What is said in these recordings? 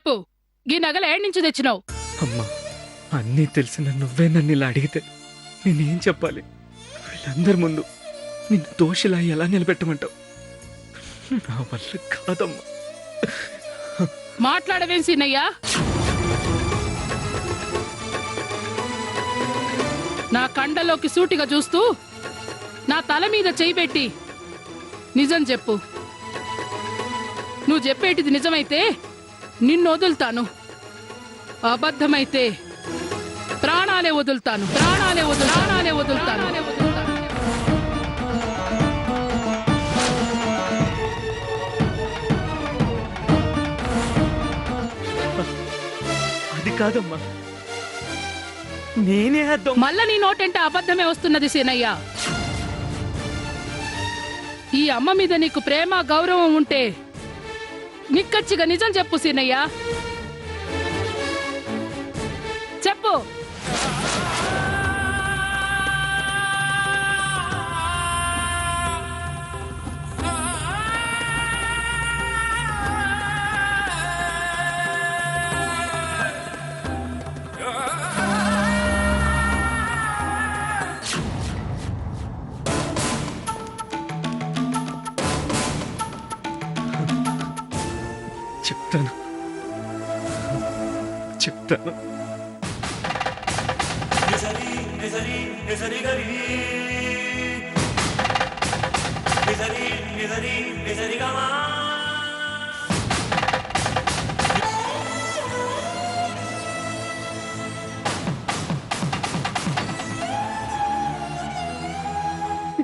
చెప్పు, గీ నగలు ఏడు నుంచి తెచ్చినావు? అమ్మా, అన్నీ తెలిసిన నువ్వే నన్ను ఇలా అడిగితే నేనేం చెప్పాలి? వీళ్ళందరి ముందు నిన్ను దోషిలా ఎలా నిలబెట్టమంటావు? నా వల్ల కాదమ్మా. మాట్లాడవేం సీనయ్యా? నా కండలోకి సూటిగా చూస్తూ నా తల మీద చేయి పెట్టి నిజం చెప్పు. నువ్వు చెప్పేటిది నిజమైతే నిన్ను వదులుతాను, అబద్ధమైతే ప్రాణాలే వదులుతాను. అది కాదమ్మా, నేనే మళ్ళా నీ నోటంటే అబద్ధమే వస్తున్నది సీనయ్య. ఈ అమ్మ మీద నీకు ప్రేమ గౌరవం ఉంటే నిక్కచ్చిగా నిజం చెప్పు సీనయ్య, చెప్పు. చెప్తాను.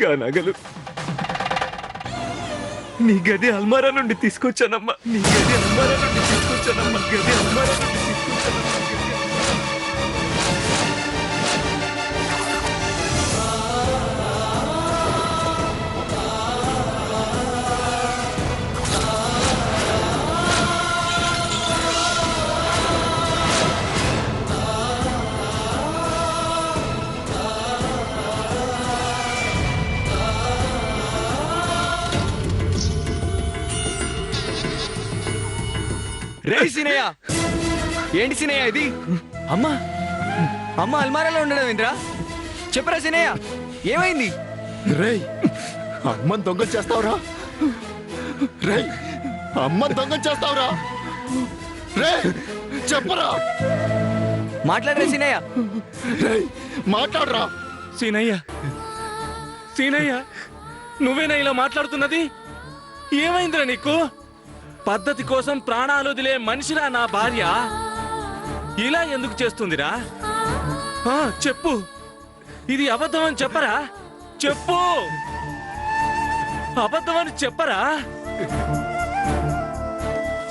గా నగలు నీ గది అల్మారా నుండి తీసుకొచ్చానమ్మా. రే సీనయ్య, ఏంటి సీనయ్య ఇది? అమ్మా అల్మారాలో ఉండడం ఏంట్రా? చెప్పరా సీనయ్య, ఏమైంది? రేయ్, అమ్మని దొంగ చేస్తావురా? రేయ్, అమ్మని దొంగ చేస్తావురా? రే చెప్పరా? మాట్లాడరా సీనయ్య. రేయ్ మాట్లాడరా. సీనయ్య, నువ్వేనా ఇలా మాట్లాడుతున్నది? ఏమైందిరా నీకు? పద్ధతి కోసం ప్రాణాలు వదిలే మనిషిరా నా భార్య. ఇలా ఎందుకు చేస్తుందిరా? చెప్పు, ఇది అబద్ధం అని చెప్పరా? చెప్పు, అబద్ధం అని చెప్పరా?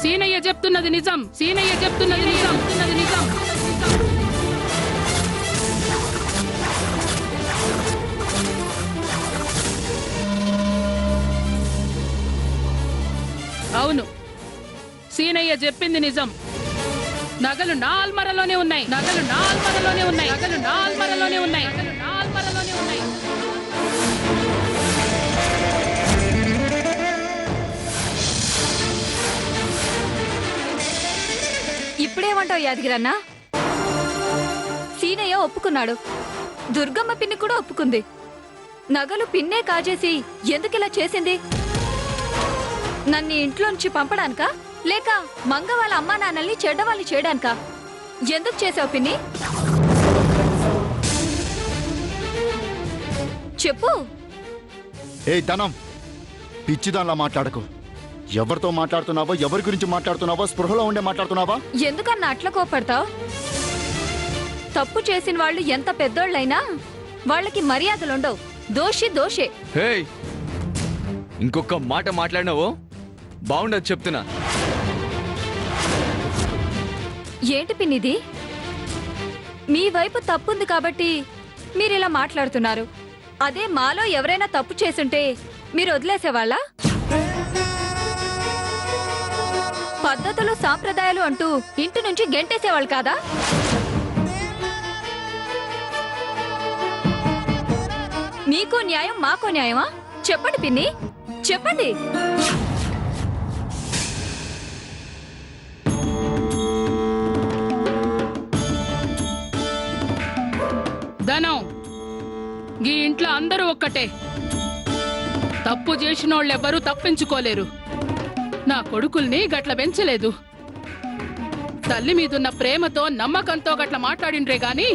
సీనయ్య చెప్తున్నది నిజం. అవును, సీనయ్య చెప్పింది నిజం. నగలు నా అల్మరలోనే ఉన్నాయి. ఇప్పుడేమంటావు యాదగిరన్నా? సీనయ్య ఒప్పుకున్నాడు, దుర్గమ్మ పిన్ని కూడా ఒప్పుకుంది. నగలు పిన్నే కాజేసి ఎందుకిలా చేసింది? నన్ను ఇంట్లోంచి పంపడానికా, లేక మంగ వాళ్ళ అమ్మా నాన్నల్ని చెడ్డవాళ్ళు చేయడానికా? ఎందుకు చేసావు పిన్ని? చెప్పు. ధనం, పిచ్చిదానిలా మాట్లాడకు. ఎవరితో మాట్లాడుతున్నావో, ఎవరి గురించి మాట్లాడుతున్నావో స్పృహలో ఉండే మాట్లాడుతున్నావా? ఎందుకన్నా అట్లా కోపడతావు? తప్పు చేసిన వాళ్ళు ఎంత పెద్దోళ్ళైనా వాళ్ళకి మర్యాదలుండవు. దోషే. ఇంకొక మాట మాట్లాడినావో బాగుండదు చెప్తున్నా. ఏంటి పిన్నిది? మీ వైపు తప్పుంది కాబట్టి మీరిలా మాట్లాడుతున్నారు. అదే మాలో ఎవరైనా తప్పు చేసుంటే మీరు వదిలేసేవాళ్ళ? పద్ధతులు సాంప్రదాయాలు అంటూ ఇంటి నుంచి గెంటేసేవాళ్ళు కాదా? మీకో న్యాయం మాకో న్యాయమా? చెప్పండి పిన్ని, చెప్పండి. ధనం ఈ ఇంట్లో అందరూ ఒక్కటే. తప్పు చేసినోళ్ళెవ్వరూ తప్పించుకోలేరు. నా కొడుకుల్ని గట్ల పెంచలేదు. తల్లి మీదున్న ప్రేమతో నమ్మకంతో గట్ల మాట్లాడిండ్రే గాని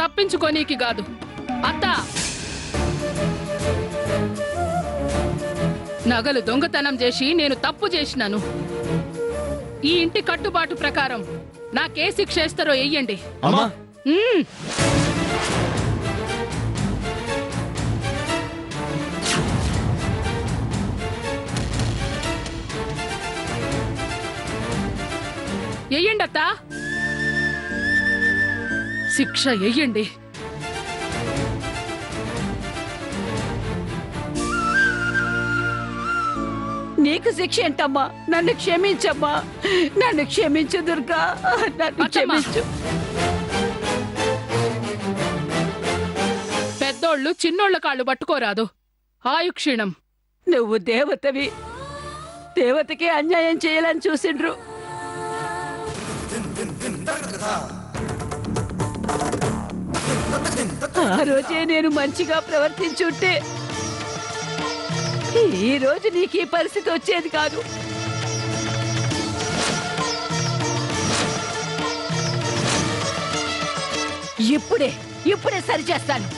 తప్పించుకోనీకి కాదు. అత్తా, నగలు దొంగతనం చేసి నేను తప్పు చేసినాను. ఈ ఇంటి కట్టుబాటు ప్రకారం నాకే శిక్ష వేస్తారో వెయ్యండి. అమ్మా ఉమ్. వెయ్యండి అత్తా, శిక్ష వెయ్యండి. నీకు శిక్ష ఏంటమ్మా? నన్ను క్షమించమ్మా, నన్ను క్షమించు దుర్గా, నన్ను అత్తమ్మ. క్షమించు. పెద్దోళ్ళు చిన్నోళ్ళ కాళ్ళు పట్టుకోరాదు. ఆయుక్షీణం. నువ్వు దేవతవి, దేవతకి అన్యాయం చేయాలని చూసిండ్రు. ఆ రోజే నేను మంచిగా ప్రవర్తించుంటే ఈ రోజు నీకు ఈ పరిస్థితి వచ్చేది కాదు. ఇప్పుడే సరిచేస్తాను.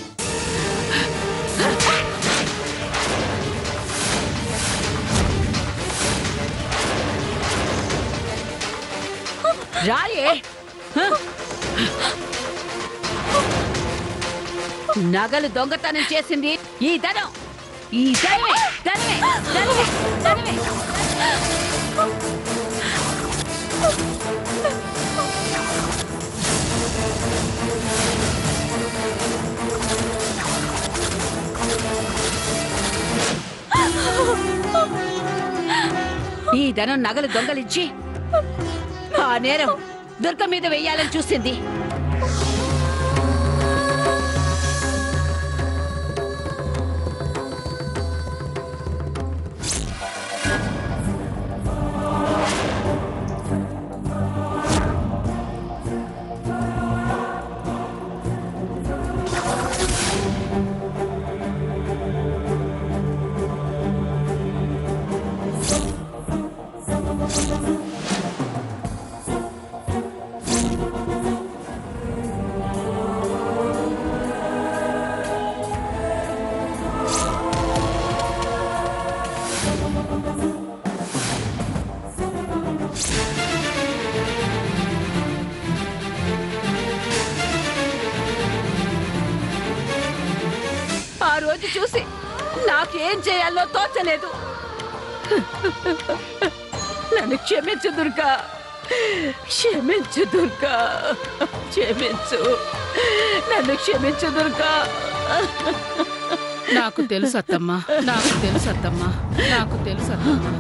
రాయే. నగలు దొంగతనం చేసింది ఈ ధనం, ఈ ధనమే, ధనమే, ధనమే, ధనమే. ఈ ధనం నగలు దొంగలించి ఆ నేరం దుర్గ మీద వెయ్యాలని చూసింది. ఆ రోజు చూసి నాకేం చేయాలో తోచలేదు. నన్ను క్షమించు దుర్గా, క్షమించు దుర్గా, క్షమించు, నన్ను క్షమించు దుర్గా. నాకు తెలుసు అత్తమ్మా, నాకు తెలుసు అత్తమ్మా, నాకు తెలుసు అత్తమ్మా.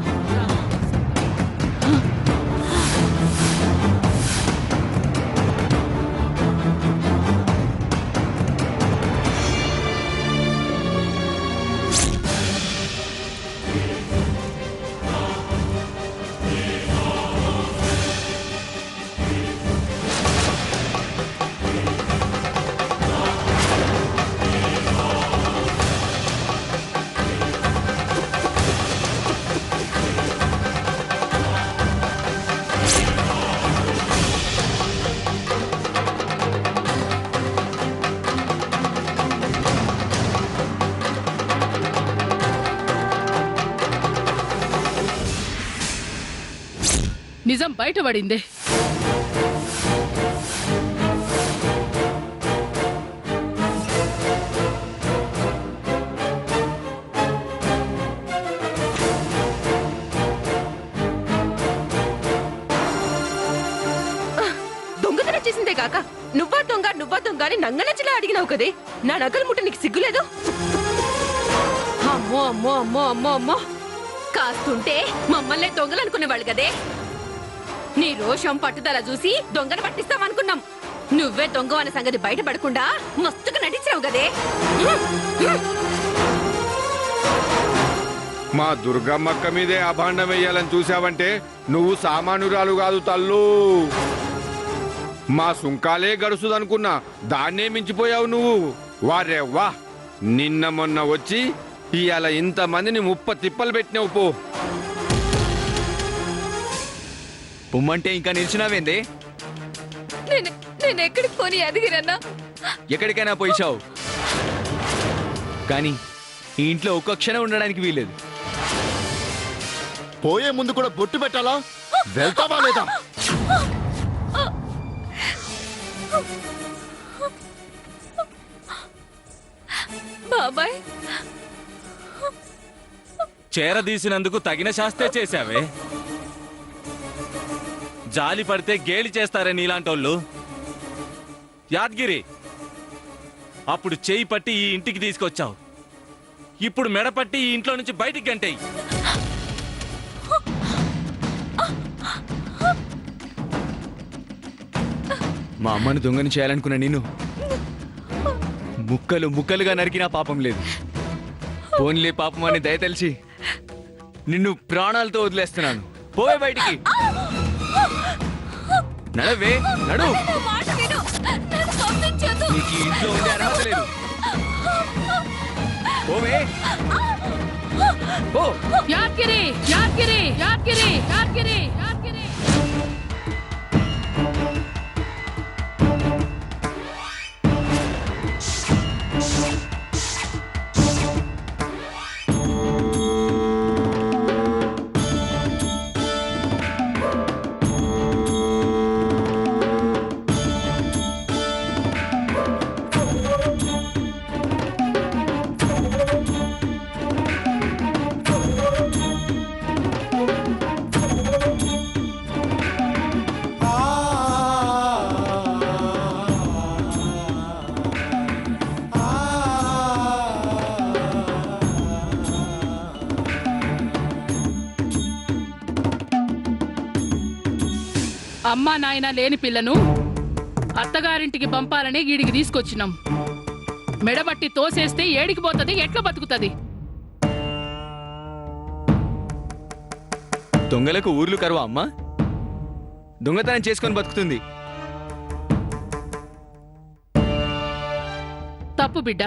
నిజం బయటపడిందే. దొంగతనం చేసిందే కాక నువ్వా దొంగ అని నంగనచ్చిలా అడిగినావు కదే. నా నగలు ముట్ట నీకు సిగ్గులేదు? అమ్మో అమ్మో అమ్మో అమ్మో అమ్మో, కాస్తుంటే మమ్మల్నే దొంగలు అనుకునేవాళ్ళు కదే. నీ రోషం పట్టుదల చూసి దొంగను పట్టిస్తామనుకున్నాం. నువ్వే దొంగ అనే సంగతి బయటపడకుండా మస్తుగా నటించావు కదే. మా దుర్గమ్మక్క మీదే అభాండం వేయాలని చూసావంటే నువ్వు సామాన్యురాలు కాదు తల్లు. మా సుంకాలే గడుస్తుందనుకున్నా దాన్నే మించిపోయావు నువ్వు. వారే వా, నిన్న మొన్న వచ్చి ఇవాళ ఇంతమందిని తిప్పలు పెట్టినావు పో. పొమ్మంటే ఇంకా నిలిచినావేందే? నేను ఎక్కడికి పోని ఎదిగిరన్నా? ఎక్కడికైనా పోయిచావు, కానీ ఈ ఇంట్లో ఒక్క క్షణం ఉండడానికి వీలేదు. పోయే ముందు కూడా బొట్టు పెట్టాలా? వెళ్తావా లేదా? బాబాయ్, చేరదీసినందుకు తగిన శాస్తే చేశావే. జాలి పడితే గేలి చేస్తారే నీలాంటోళ్ళు. యాద్గిరి, అప్పుడు చేయి పట్టి ఈ ఇంటికి తీసుకొచ్చావు, ఇప్పుడు మెడపట్టి ఈ ఇంట్లో నుంచి బయటికి గంటేయి. మా అమ్మను దొంగని చేయాలనుకున్న నిన్ను ముక్కలు ముక్కలుగా నరికినా పాపం లేదు. పోన్లే పాపం అని దయ తెలిసి నిన్ను ప్రాణాలతో వదిలేస్తున్నాను. పోవే బయటికి. నడవే, నడు. మాట విను. నన్ను పంపించొద్దు. నీకు ఈ ఇంట్లో ఉండే అర్హత లేదు. పోవే, పో. యాద్గిరి, యాద్గిరి, యాద్గిరి, యాద్గిరి, యాద్గిరి. అమ్మా నాయన లేని పిల్లను అత్తగారింటికి పంపాలని గీడికి తీసుకొచ్చినాం. మెడబట్టి తోసేస్తే ఏడికి పోతుంది, ఎట్లా బతుకుతుంది? దొంగలకు ఊర్లు కరువా అమ్మా? దొంగతనం చేసుకొని బతుకుతుంది. తప్పు బిడ్డ.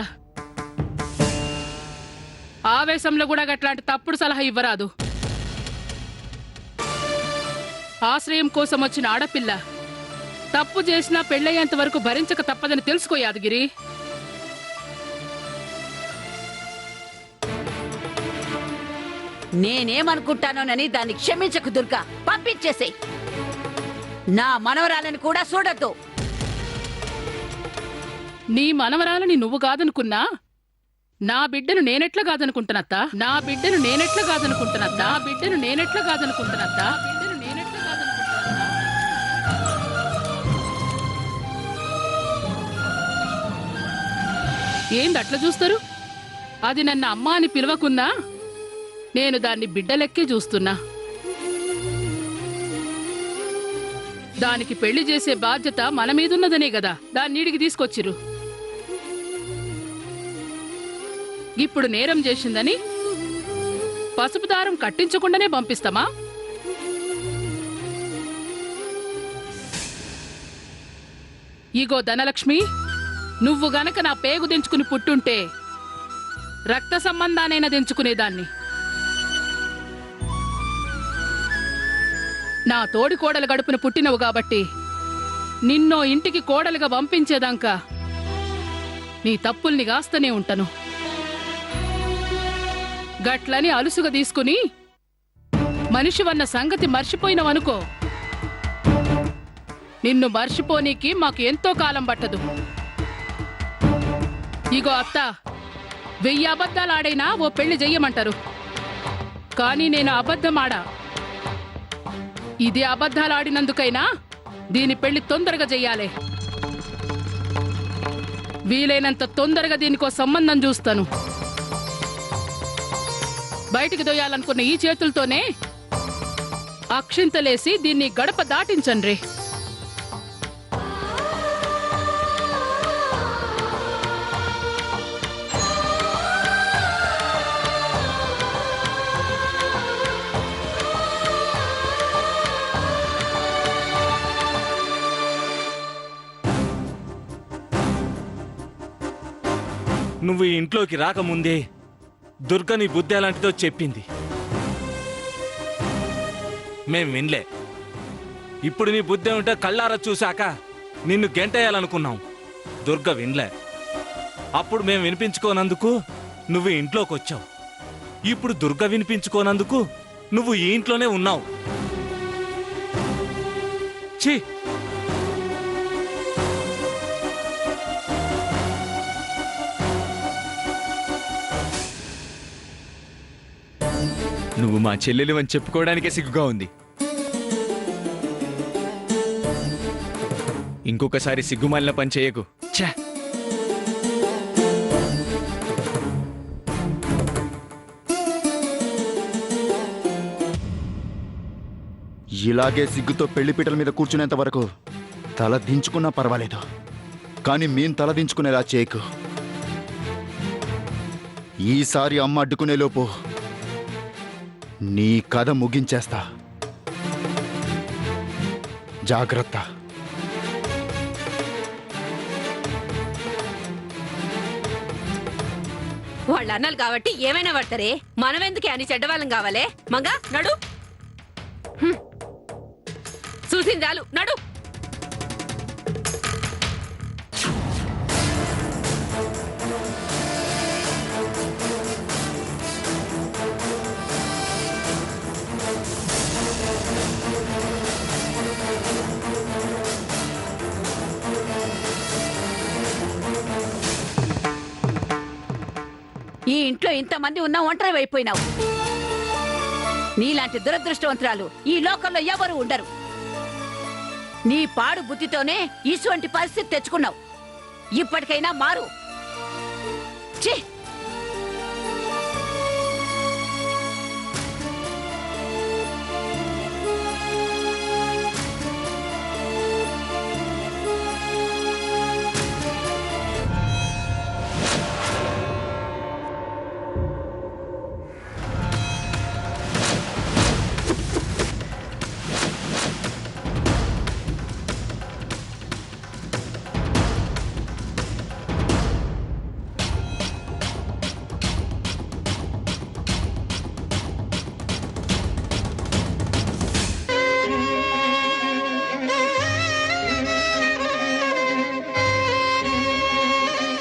ఆవేశంలో కూడా గట్లాంటి తప్పుడు సలహా ఇవ్వరాదు. ఆశ్రయం కోసం వచ్చిన ఆడపిల్ల తప్పు చేసినా పెళ్ళయ్యేంత వరకు భరించక తప్పదని తెలుసుకో యాదగిరి. నేనేమనుకుంటానోనని దాన్ని క్షమించకు దుర్గా. పంపించేసేయ్. నా మనవరాలని కూడా చూడద్దు. నీ మనవరాలని నువ్వు కాదనుకున్నా నా బిడ్డను నేనెట్లా కాదనుకుంటున్నత్తా? నా బిడ్డను నేనెట్లా కాదనుకుంటున్నత్తా? నా బిడ్డను నేనెట్లా కాదనుకుంటున్నత్తా? బిడ్డను నేనెట్లా కాదనుకుంటున్నత్తా? ఏంది అట్లా చూస్తారు? అది నన్ను అమ్మ అని పిలవకున్నా నేను దాన్ని బిడ్డలెక్కే చూస్తున్నా. దానికి పెళ్లి చేసే బాధ్యత మన మీదున్నదనే గదా దాన్ని నీడికి తీసుకొచ్చిరు. ఇప్పుడు నేరం చేసిందని పసుపు దారం కట్టించకుండానే పంపిస్తామా? ఇగో ధనలక్ష్మి, నువ్వు గనక నా పేగు దించుకుని పుట్టుంటే రక్త సంబంధానైనా దించుకునేదాన్ని. నా తోడి కోడలు గడుపున పుట్టినవు కాబట్టి నిన్నో ఇంటికి కోడలుగా పంపించేదాకా నీ తప్పుల్ని గాస్తనే ఉంటాను. గట్లని అలుసుగా తీసుకుని మనిషివన్న సంగతి మర్చిపోయినవనుకో, నిన్ను మర్చిపోనీకి మాకు ఎంతో కాలం పట్టదు. ఇగో అత్త, 1000 అబద్ధాలు ఆడైనా ఓ పెళ్లి చెయ్యమంటారు, కానీ నేను అబద్ధమాడా. ఇది అబద్ధాలు ఆడినందుకైనా దీని పెళ్లి తొందరగా చెయ్యాలి. వీలైనంత తొందరగా దీనికో సంబంధం చూస్తాను. బయటికి దొయ్యాలనుకున్న ఈ చేతులతోనే అక్షింతలేసి దీన్ని గడప దాటించండి. నువ్వు ఈ ఇంట్లోకి రాకముందే దుర్గ నీ బుద్ధి ఎలాంటిదో చెప్పింది. మేం వినలే. ఇప్పుడు నీ బుద్ధి ఉంటే కళ్ళారా చూశాక నిన్ను గెంటేయాలనుకున్నాం. దుర్గ వినలే. అప్పుడు మేం వినిపించుకోనందుకు నువ్వు ఈ ఇంట్లోకి వచ్చావు. ఇప్పుడు దుర్గ వినిపించుకోనందుకు నువ్వు ఈ ఇంట్లోనే ఉన్నావు. ఛీ! నువ్వు మా చెల్లెలు అని చెప్పుకోవడానికే సిగ్గుగా ఉంది. ఇంకొకసారి సిగ్గుమాలిన పని చేయకు. ఛే! ఇలాగే సిగ్గుతో పెళ్లిపీటల మీద కూర్చునేంత వరకు తల దించుకున్నా పర్వాలేదు, కానీ మేం తల దించుకునేలా చేయకు. ఈసారి అమ్మ అడ్డుకునేలోపు నీ కథ ముగించేస్తా. జాగ్రత్త. వాళ్ళ అన్నలు కాబట్టి ఏమైనా పడతారే, మనమెందుకే అని చెడ్డవాళ్ళం కావాలే. మంగా నడు. చూసింది చాలు, నడు. ఈ ఇంట్లో ఇంతమంది ఉన్నా ఒంటరి అయిపోయినావు. నీలాంటి దురదృష్టవంతురాలు ఈ లోకంలో ఎవరు ఉండరు. నీ పాడు బుద్ధితోనే ఇటువంటి పరిస్థితి తెచ్చుకున్నావు. ఇప్పటికైనా మారు. ఛీ!